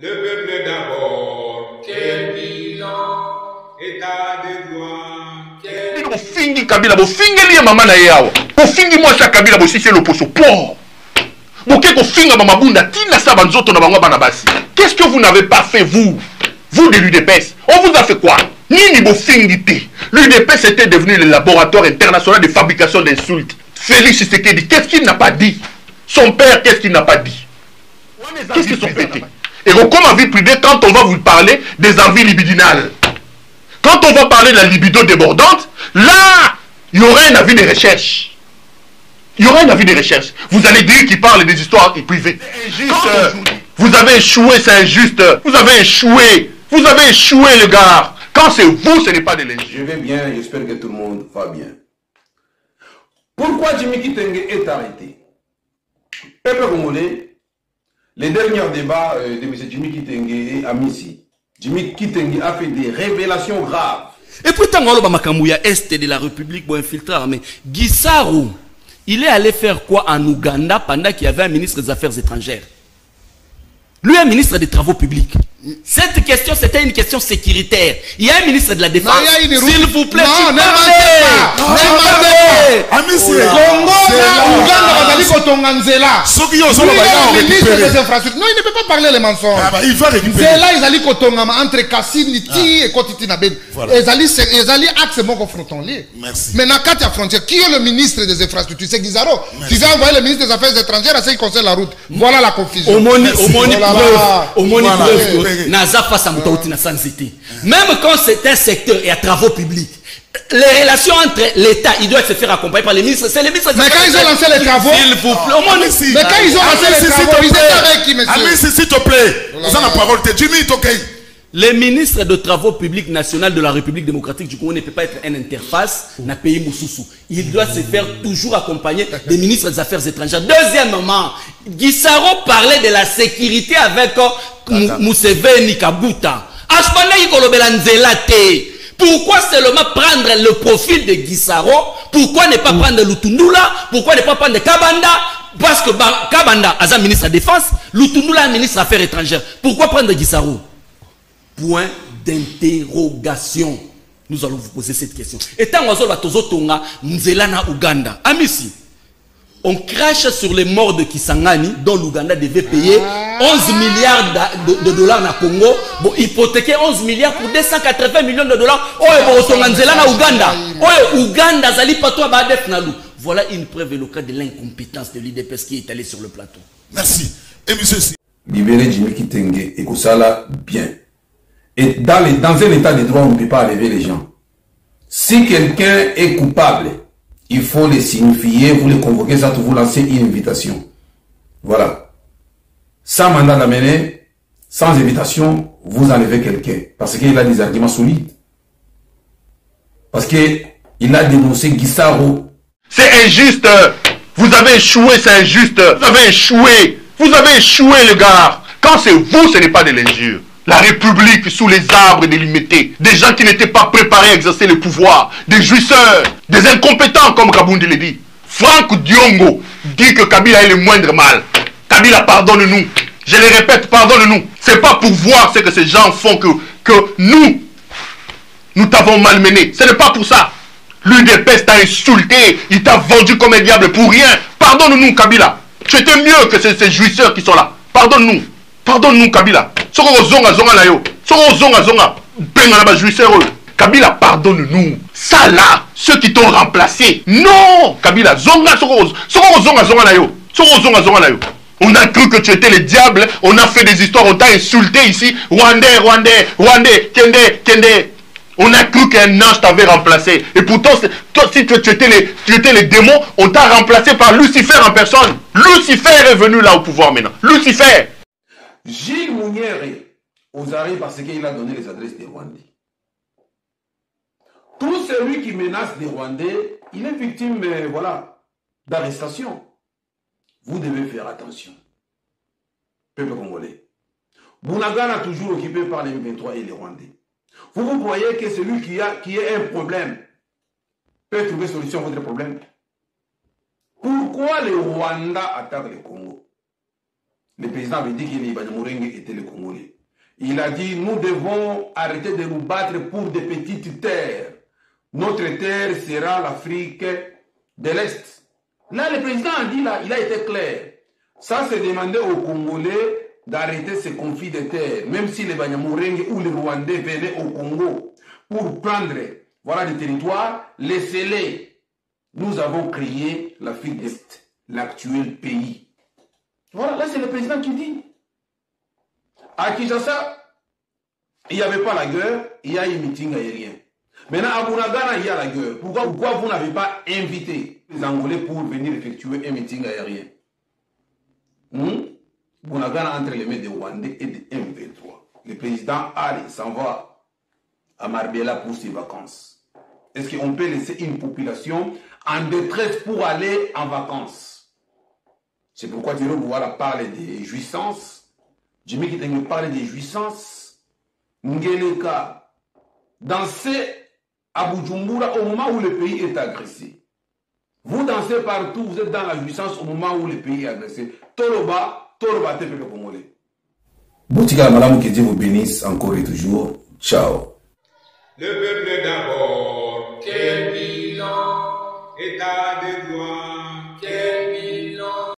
Le peuple d'abord, quel bilan, état de droit, quel bilan. Bofingi Kabila, bofingi liye mama na yawa. Bofingi mwasa Kabila, bosisi l'opposo. Po. Boke kofinga mama bunda, tina sa banzoto na bangwa banabasi. Qu'est-ce que vous n'avez pas fait, vous? Vous de l'UDPS, on vous a fait quoi? Nini bofingi te. L'UDPS était devenu le laboratoire international de fabrication d'insultes. Félix Tshisekedi, qu'est-ce qu'il n'a pas dit? Son père, qu'est-ce qu'il n'a pas dit? Qu'est-ce qu'ils sont pétés? Et comme envie privée, quand on va vous parler des envies libidinales, quand on va parler de la libido débordante, là, il y aura un avis de recherche. Il y aura un avis de recherche. Vous allez dire qu'il parle des histoires privées. Vous avez échoué, c'est injuste. Vous avez échoué. Vous avez échoué, le gars. Quand c'est vous, ce n'est pas de l'injuste. Je vais bien, j'espère que tout le monde va bien. Pourquoi Jimmy Kitenge est arrêté? Peuple congolais, les derniers débats de M. Jimmy Kitenge à Missi, Jimmy Kitenge a fait des révélations graves. Et pourtant, Makamouya Est de la République pour infiltrer l'armée. Gisaro, il est allé faire quoi en Ouganda pendant qu'il y avait un ministre des Affaires étrangères? Lui, un ministre des Travaux publics. Cette question, c'était une question sécuritaire. Il y a un ministre de la Défense. S'il vous plaît, non, ne il ne peut pas parler les mensonges. Il va récupérer. C'est là, ils allaient entre Kassini et Kotiti Nabed. Ils allaient axe mon frontalier. Merci. Maintenant, quand il y a frontière, qui est le ministre des Infrastructures? C'est Guizaro. Tu vas envoyer le ministre des Affaires étrangères à ce qui concerne la route. Voilà la confusion. Naza face à Moutaouti na Sanzité. Même quand c'est un secteur et à travaux publics, les relations entre l'État, il doit se faire accompagner par les ministres. C'est les ministres. Mais quand ils ont lancé les travaux, s'il vous plaît, mais quand ils ont lancé les travaux, ils étaient avec qui, monsieur? Amis, s'il te plaît, vous avez la parole. Jimmy, ok. Les ministres de Travaux publics nationaux de la République démocratique du Congo ne peut pas être une interface dans le pays Moussoussou. Il doit se faire toujours accompagner des ministres des Affaires étrangères. Deuxièmement, Gisaro parlait de la sécurité avec Museveni Kabuta. Pourquoi seulement prendre le profil de Gisaro? Pourquoi ne pas prendre Lutundula? Pourquoi ne pas prendre Kabanda? Parce que Kabanda est un ministre de la Défense, Lutundula est un ministre des Affaires étrangères. Pourquoi prendre Gisaro? Point d'interrogation. Nous allons vous poser cette question. Et tant que Ouganda, Amissi, on crache sur les morts de Kisangani, dont l'Ouganda devait payer 11 milliards de dollars na Congo, bon, hypothéquer 11 milliards pour 280 millions de dollars. Voilà une preuve locale de l'incompétence de l'IDPS qui est allé sur le plateau. Merci. Et monsieur Libérer Jimmy Kitenge et Koussala bien. Et dans un état de droit, on ne peut pas enlever les gens. Si quelqu'un est coupable, il faut le signifier, vous le convoquez, ça vous lancer une invitation. Voilà. Sans mandat d'amener, sans invitation, vous enlevez quelqu'un. Parce qu'il a des arguments solides. Parce qu'il a dénoncé Gisaro. C'est injuste. Vous avez échoué, c'est injuste. Vous avez échoué. Vous avez échoué, le gars. Quand c'est vous, ce n'est pas de l'injure. La République sous les arbres délimité, des gens qui n'étaient pas préparés à exercer le pouvoir, des jouisseurs, des incompétents comme Kabundi le dit. Franck Diongo dit que Kabila est le moindre mal. Kabila, pardonne-nous. Je le répète, pardonne-nous. C'est pas pour voir ce que ces gens font que nous t'avons malmené. Ce n'est pas pour ça. L'UDPS t'a insulté, il t'a vendu comme un diable pour rien. Pardonne-nous, Kabila. Tu étais mieux que ces jouisseurs qui sont là. Pardonne-nous. Pardonne-nous, Kabila. Kabila, pardonne-nous. Ça là, ceux qui t'ont remplacé. Non, Kabila, on a cru que tu étais le diable. On a fait des histoires, on t'a insulté ici. Rwandais, Kende. On a cru qu'un ange t'avait remplacé. Et pourtant, toi, si tu étais les démons, on t'a remplacé par Lucifer en personne. Lucifer est venu là au pouvoir maintenant. Lucifer. Gilles Mounière aux arrêts parce qu'il a donné les adresses des Rwandais. Tout celui qui menace des Rwandais, il est victime voilà, d'arrestation. Vous devez faire attention. Peuple congolais. Bounagana toujours occupé par les M23 et les Rwandais. Vous croyez que celui qui a un problème peut trouver solution à votre problème? Pourquoi le Rwanda attaque le Congo? Le président avait dit que les Banyamulenge étaient les Congolais. Il a dit, nous devons arrêter de nous battre pour des petites terres. Notre terre sera l'Afrique de l'Est. Là, le président a dit, là, il a été clair. Ça, c'est demander aux Congolais d'arrêter ces conflits de terre. Même si les Banyamulenge ou les Rwandais venaient au Congo pour prendre voilà, des territoires, laissez-les. Nous avons créé l'Afrique de l'Est, l'actuel pays. Voilà, là, c'est le président qui dit. À Kinshasa, il n'y avait pas la guerre, il y a eu un meeting aérien. Maintenant, à Bunagana, il y a la guerre. Pourquoi vous n'avez pas invité les Angolais pour venir effectuer un meeting aérien? Bunagana entre les mains des Rwandais et des M23. Le président, allez, s'en va à Marbella pour ses vacances. Est-ce qu'on peut laisser une population en détresse pour aller en vacances? C'est pourquoi Thierry Bouala parle des jouissances. Jimmy Kitenge parle des jouissances. Ngeleka dansez à Bujumbura au moment où le pays est agressé. Vous dansez partout, vous êtes dans la jouissance au moment où le pays est agressé. Toloba, Tepe Congolais. Boutika Madame, que Dieu vous bénisse encore et toujours. Ciao. Le peuple d'abord, quel bilan, état de droit.